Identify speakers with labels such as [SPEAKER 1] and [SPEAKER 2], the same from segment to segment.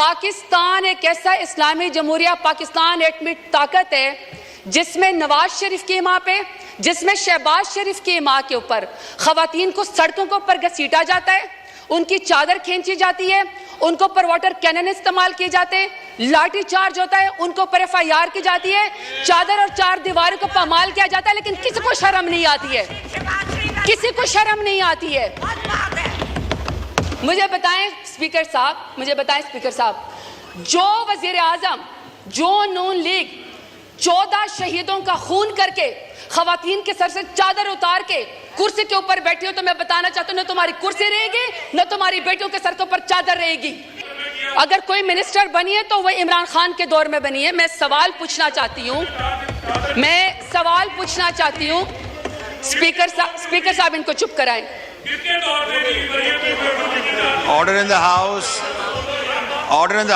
[SPEAKER 1] پاکستان ایک ایسا اسلامی جمہوریہ پاکستان ایٹمی طاقت ہے جس میں نواز شریف کی ماں پہ، جس میں شہباز شریف کی ماں کے اوپر خواتین کو سڑکوں کے اوپر گھسیٹا جاتا ہے، ان کی چادر کھینچی جاتی ہے، ان کو اوپر واٹر کینن استعمال کیے جاتے ہیں، لاٹھی چارج ہوتا ہے، ان کو اوپر FIR کی جاتی ہے، چادر اور چار دیواروں کو پامال کیا جاتا ہے، لیکن کسی کو شرم نہیں آتی ہے، کسی کو شرم نہیں آتی ہے۔ مجھے بتائیں اسپیکر صاحب، جو وزیر اعظم، جو نون لیگ 14 شہیدوں کا خون کر کے خواتین کے سر سے چادر اتار کے کرسی کے اوپر بیٹھی ہو، تو میں بتانا چاہتا ہوں نہ تمہاری کرسی رہے گی نہ تمہاری بیٹیوں کے سر کے اوپر چادر رہے گی۔ اگر کوئی منسٹر بنی ہے تو وہ عمران خان کے دور میں بنی ہے۔ میں سوال پوچھنا چاہتی ہوں اسپیکر صاحب ان کو چپ کرائیں۔
[SPEAKER 2] آرڈر ان دا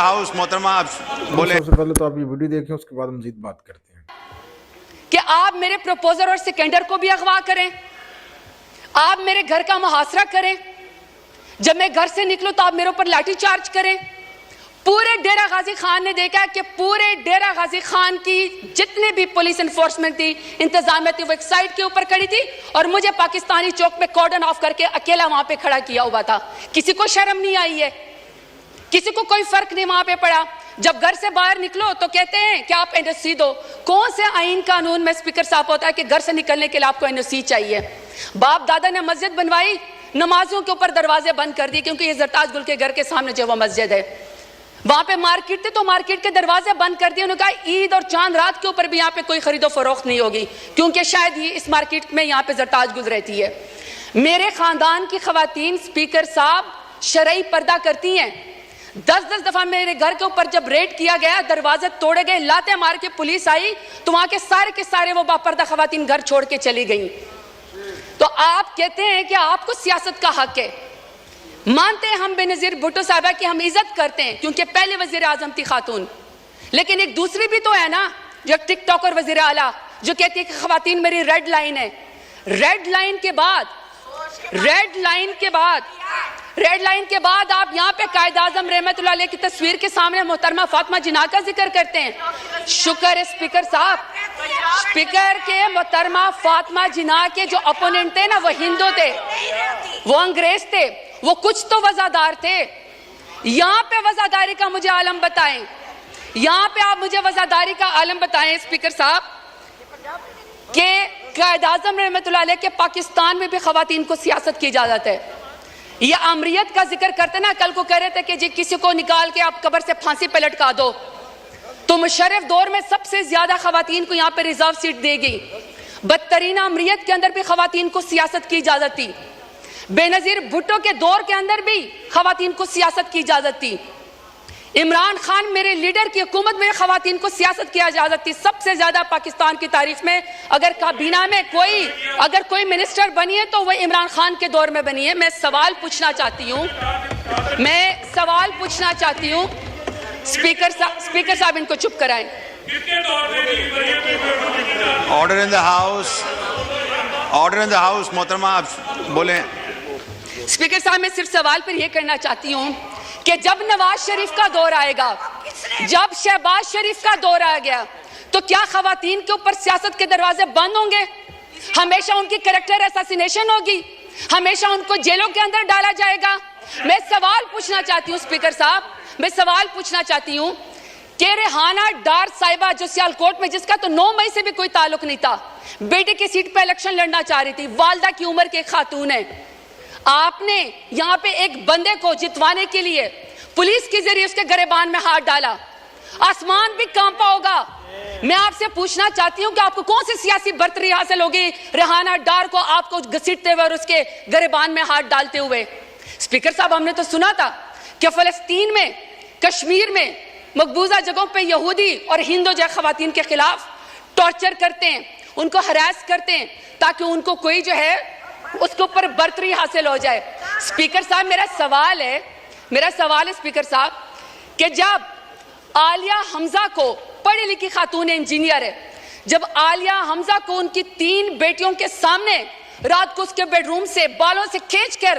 [SPEAKER 2] ہاؤس محترمہ آپ بولیں۔
[SPEAKER 3] سب سے پہلے تو آپ یہ ویڈیو دیکھیں، اس کے بعد مزید بات کرتے ہیں
[SPEAKER 1] کہ آپ میرے پروپوزر اور سکنڈر کو بھی اغوا کریں، آپ میرے گھر کا محاصرہ کریں، جب میں گھر سے نکلوں تو آپ میرے اوپر لاٹھی چارج کریں۔ پورے ڈیرہ غازی خان نے دیکھا کہ پورے ڈیرہ غازی خان کی جتنے بھی پولیس انفورسمنٹ تھی، انتظامیہ تھی، وہ ایک سائڈ کے اوپر کھڑی تھی اور مجھے پاکستانی چوک پہ کارڈن آف کر کے اکیلا وہاں پہ کھڑا کیا ہوا تھا۔ کسی کو شرم نہیں آئی ہے، کسی کو کوئی فرق نہیں وہاں پہ پڑا۔ جب گھر سے باہر نکلو تو کہتے ہیں کہ آپ NOC دو۔ کون سے آئین قانون میں اسپیکر صاحب ہوتا ہے کہ گھر سے نکلنے کے لیے آپ کو NOC چاہیے؟ باپ دادا نے مسجد بنوائی، نمازوں کے اوپر دروازے بند کر دی، کیونکہ یہ زرتاج گل کے گھر کے سامنے جو وہ مسجد ہے، وہاں پہ مارکیٹ تھی تو مارکیٹ کے دروازے بند کر دیے۔ انہوں نے کہا عید اور چاند رات کے اوپر بھی یہاں پہ کوئی خرید و فروخت نہیں ہوگی، کیونکہ شاید یہ اس مارکیٹ میں یہاں پہ زرتاج گل رہتی ہے۔ میرے خاندان کی خواتین اسپیکر صاحب شرعی پردہ کرتی ہیں۔ 10 دفعہ میرے گھر کے اوپر جب ریڈ کیا گیا، دروازے توڑے گئے، لاتے مار کے پولیس آئی، تو وہاں کے سارے وہ باپردہ خواتین گھر چھوڑ کے چلی گئیں۔ تو آپ کہتے ہیں کہ آپ کو سیاست کا حق ہے۔ مانتے ہیں ہم بینظیر بھٹو صاحبہ کی ہم عزت کرتے ہیں کیونکہ پہلے وزیر اعظم تھی خاتون، لیکن ایک دوسری بھی تو ہے نا جو ٹک ٹاک اور وزیر اعلیٰ جو کہتی ہے کہ خواتین میری ریڈ لائن ہے۔ ریڈ لائن کے بعد آپ یہاں پہ قائد اعظم رحمت اللہ علیہ کی تصویر کے سامنے محترمہ فاطمہ جناح کا ذکر کرتے ہیں۔ شکر ہے اسپیکر صاحب، اسپیکر کے محترمہ فاطمہ جناح کے جو اپوننٹ تھے نا وہ ہندو تھے، وہ انگریز تھے، وہ کچھ تو وزادار تھے۔ یہاں پہ وزاداری کا مجھے عالم بتائیں، یہاں پہ آپ مجھے وزاداری کا عالم بتائیں اسپیکر صاحب کہ قائد اعظم رحمت اللہ علیہ کے پاکستان میں بھی خواتین کو سیاست کی اجازت ہے۔ یہ امریت کا ذکر کرتے نا، کل کو کہہ رہے تھے کہ جی کسی کو نکال کے آپ قبر سے پھانسی پہ لٹکا دو، تو مشرف دور میں سب سے زیادہ خواتین کو یہاں پہ ریزرو سیٹ دے گی۔ بدترین امریت کے اندر بھی خواتین کو سیاست کی اجازت تھی، بینظیر بھٹو کے دور کے اندر بھی خواتین کو سیاست کی اجازت تھی، عمران خان میرے لیڈر کی حکومت میں خواتین کو سیاست کی اجازت تھی۔ سب سے زیادہ پاکستان کی تاریخ میں اگر کابینہ میں کوئی منسٹر بنی ہے تو وہ عمران خان کے دور میں بنی ہے۔ میں سوال پوچھنا چاہتی ہوں اسپیکر صاحب ان کو چپ کرائیں۔
[SPEAKER 2] آرڈر ان دا ہاؤس محترمہ آپ بولیں۔
[SPEAKER 1] اسپیکر صاحب میں صرف سوال پر یہ کرنا چاہتی ہوں کہ جب نواز شریف کا دور آئے گا، جب شہباز شریف کا دور آ گیا، تو کیا خواتین کے اوپر سیاست کے دروازے بند ہوں گے؟ ہمیشہ ان کی کریکٹر اساسینیشن ہوگی؟ ہمیشہ ان کو جیلوں کے اندر ڈالا جائے گا؟ میں سوال پوچھنا چاہتی ہوں اسپیکر صاحب، میں سوال پوچھنا چاہتی ہوں کہ ریحانہ ڈار صاحبہ جو سیالکوٹ میں، جس کا تو 9 مئی سے بھی کوئی تعلق نہیں تھا، بیٹے کی سیٹ پہ الیکشن لڑنا چاہ رہی تھی، والدہ کی عمر کے ایک خاتون ہے، آپ نے یہاں پہ ایک بندے کو جتوانے کے لیے پولیس کے ذریعے اس کے گریبان میں ہاتھ ڈالا، آسمان بھی کانپا ہوگا۔ میں آپ سے پوچھنا چاہتی ہوں کہ آپ کو کون سی سیاسی برتری حاصل ہوگی ریحانہ ڈار کو آپ کو گھسیٹتے ہوئے اور اس کے گریبان میں ہاتھ ڈالتے ہوئے؟ اسپیکر صاحب ہم نے تو سنا تھا کہ فلسطین میں، کشمیر میں مقبوضہ جگہوں پہ یہودی اور ہندو جو خواتین کے خلاف ٹارچر کرتے ہیں، ان کو ہراس کرتے ہیں تاکہ ان کو کوئی جو ہے اس کے اوپر برتری حاصل ہو جائے۔ اسپیکر صاحب میرا سوال ہے اسپیکر صاحب کہ جب عالیہ حمزہ کو، پڑھی لکھی خاتون انجینئر ہے، جب عالیہ حمزہ کو ان کی 3 بیٹیوں کے سامنے رات کو اس کے بیڈ روم سے بالوں سے کھینچ کر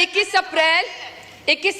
[SPEAKER 1] 21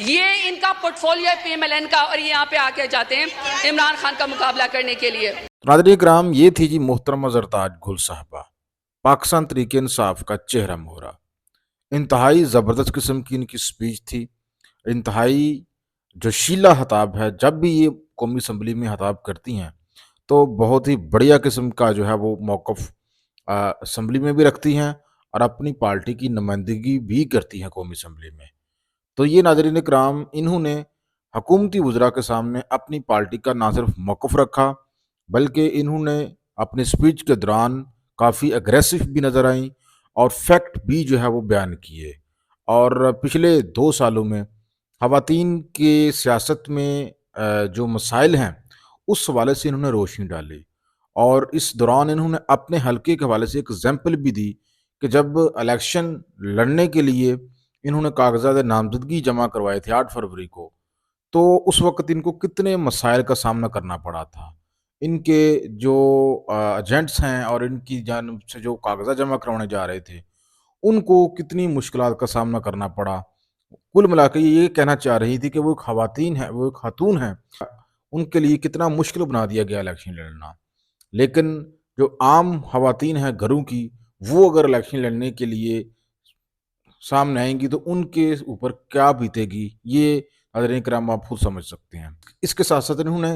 [SPEAKER 1] یہ ان کا پورٹفولیو ہے PMLN کا، اور یہ یہاں پہ آ کے جاتے ہیں عمران خان کا مقابلہ کرنے کے لیے۔
[SPEAKER 3] ناظرین کرام، یہ تھی جی محترمہ زرتاج گل صاحبہ، پاکستان تحریک انصاف کا چہرہ مہرہ۔ انتہائی زبردست قسم کی ان کی سپیچ تھی، انتہائی جو شیلا خطاب ہے، جب بھی یہ قومی اسمبلی میں خطاب کرتی ہیں تو بہت ہی بڑھیا قسم کا جو ہے وہ موقف اسمبلی میں بھی رکھتی ہیں اور اپنی پارٹی کی نمائندگی بھی کرتی ہیں قومی اسمبلی میں۔ تو یہ ناظرین کرام، انہوں نے حکومتی وزراء کے سامنے اپنی پارٹی کا نہ صرف موقف رکھا بلکہ انہوں نے اپنی سپیچ کے دوران کافی اگریسو بھی نظر آئیں اور فیکٹ بھی جو ہے وہ بیان کیے، اور پچھلے 2 سالوں میں خواتین کے سیاست میں جو مسائل ہیں اس حوالے سے انہوں نے روشنی ڈالی، اور اس دوران انہوں نے اپنے حلقے کے حوالے سے ایک ایگزامپل بھی دی کہ جب الیکشن لڑنے کے لیے انہوں نے کاغذات نامزدگی جمع کروائے تھے 8 فروری کو، تو اس وقت ان کو کتنے مسائل کا سامنا کرنا پڑا تھا۔ ان کے جو ایجنٹس ہیں اور ان کی جانب سے جو کاغذات جمع کروانے جا رہے تھے ان کو کتنی مشکلات کا سامنا کرنا پڑا۔ کل ملا کے یہ کہنا چاہ رہی تھی کہ وہ ایک خواتین ہے، وہ ایک خاتون ہیں، ان کے لیے کتنا مشکل بنا دیا گیا الیکشن لڑنا، لیکن جو عام خواتین ہیں گھروں کی، وہ اگر الیکشن لڑنے کے لیے سامنے آئیں گی تو ان کے اوپر کیا بیتے گی، یہ ناظرین کرام آپ خود سمجھ سکتے ہیں۔ اس کے ساتھ ساتھ انہوں نے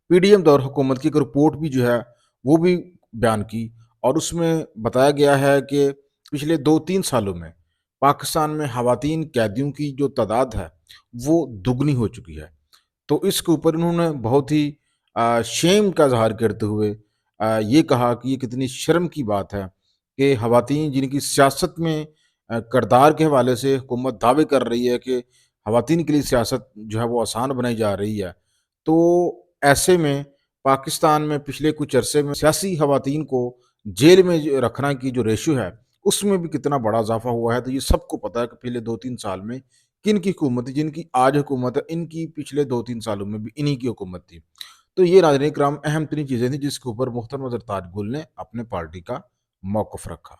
[SPEAKER 3] PDM دور حکومت کی ایک رپورٹ بھی جو ہے وہ بھی بیان کی، اور اس میں بتایا گیا ہے کہ پچھلے 2-3 سالوں میں پاکستان میں خواتین قیدیوں کی جو تعداد ہے وہ دگنی ہو چکی ہے۔ تو اس کے اوپر انہوں نے بہت ہی شیم کا اظہار کرتے ہوئے یہ کہا کہ یہ کتنی شرم کی بات ہے کہ خواتین جن کی سیاست میں کردار کے حوالے سے حکومت دعوے کر رہی ہے کہ خواتین کے لیے سیاست جو ہے وہ آسان بنائی جا رہی ہے، تو ایسے میں پاکستان میں پچھلے کچھ عرصے میں سیاسی خواتین کو جیل میں رکھنا کی جو ریشو ہے اس میں بھی کتنا بڑا اضافہ ہوا ہے۔ تو یہ سب کو پتہ ہے کہ پچھلے 2-3 سال میں کن کی حکومت تھی، جن کی آج حکومت ہے ان کی پچھلے 2-3 سالوں میں بھی انہی کی حکومت تھی۔ تو یہ ناظرین کرام اہم ترین چیزیں تھیں جس کے اوپر محترمہ زرتاج گل نے اپنے پارٹی کا موقف رکھا۔